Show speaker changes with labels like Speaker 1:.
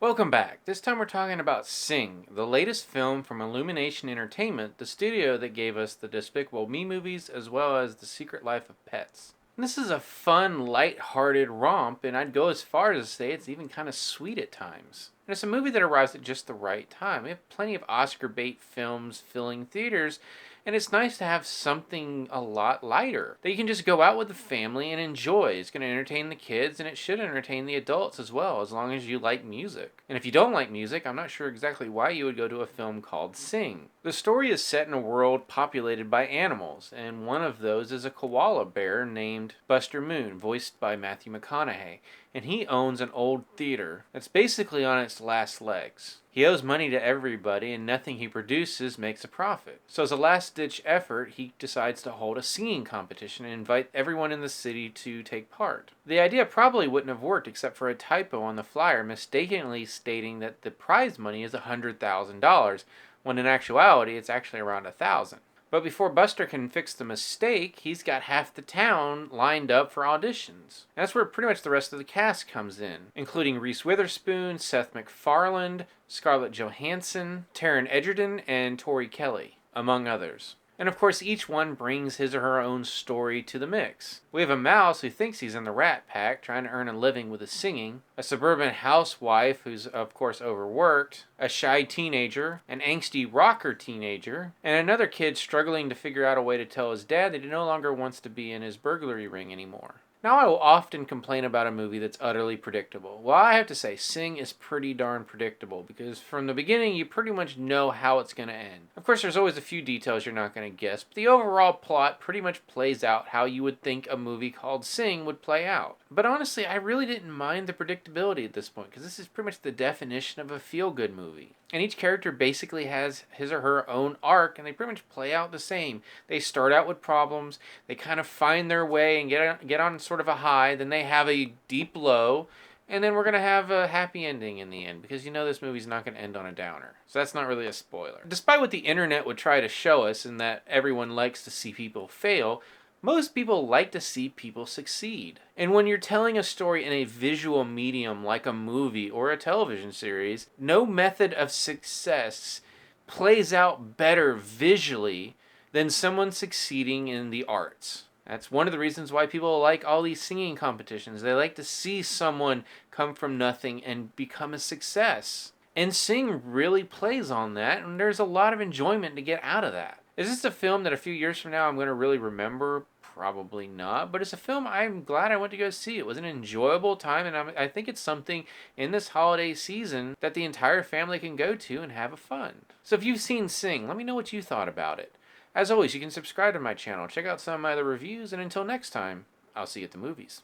Speaker 1: Welcome back. This time we're talking about Sing, the latest film from Illumination Entertainment, the studio that gave us the Despicable Me movies as well as The Secret Life of Pets. And this is a fun, light-hearted romp, and I'd go as far as to say it's even kind of sweet at times. And it's a movie that arrives at just the right time. We have plenty of Oscar bait films filling theaters, and it's nice to have something a lot lighter that you can just go out with the family and enjoy. It's going to entertain the kids, and it should entertain the adults as well, as long as you like music. And if you don't like music, I'm not sure exactly why you would go to a film called Sing. The story is set in a world populated by animals, and one of those is a koala bear named Buster Moon, voiced by Matthew McConaughey, and he owns an old theater that's basically on its last legs. He owes money to everybody, and nothing he produces makes a profit. So as a last-ditch effort, he decides to hold a singing competition and invite everyone in the city to take part. The idea probably wouldn't have worked except for a typo on the flyer mistakenly stating that the prize money is $100,000, when in actuality it's actually around $1,000. But before Buster can fix the mistake, he's got half the town lined up for auditions. And that's where pretty much the rest of the cast comes in, including Reese Witherspoon, Seth MacFarlane, Scarlett Johansson, Taron Egerton, and Tori Kelly, among others. And of course, each one brings his or her own story to the mix. We have a mouse who thinks he's in the Rat Pack, trying to earn a living with his singing, a suburban housewife who's of course overworked, a shy teenager, an angsty rocker teenager, and another kid struggling to figure out a way to tell his dad that he no longer wants to be in his burglary ring anymore. Now, I will often complain about a movie that's utterly predictable. Well, I have to say, Sing is pretty darn predictable, because from the beginning, you pretty much know how it's going to end. Of course, there's always a few details you're not going to guess, but the overall plot pretty much plays out how you would think a movie called Sing would play out. But honestly, I really didn't mind the predictability at this point, because this is pretty much the definition of a feel-good movie. And each character basically has his or her own arc, and they pretty much play out the same. They start out with problems, they kind of find their way and get on sort of a high, then they have a deep low, and then we're going to have a happy ending in the end, because you know this movie's not going to end on a downer. So that's not really a spoiler. Despite what the internet would try to show us, in that everyone likes to see people fail, most people like to see people succeed. And when you're telling a story in a visual medium like a movie or a television series, no method of success plays out better visually than someone succeeding in the arts. That's one of the reasons why people like all these singing competitions. They like to see someone come from nothing and become a success. And Sing really plays on that, and there's a lot of enjoyment to get out of that. Is this a film that a few years from now I'm going to really remember? Probably not, but it's a film I'm glad I went to go see. It was an enjoyable time, and I think it's something in this holiday season that the entire family can go to and have a fun. So if you've seen Sing, let me know what you thought about it. As always, you can subscribe to my channel, check out some of my other reviews, and until next time, I'll see you at the movies.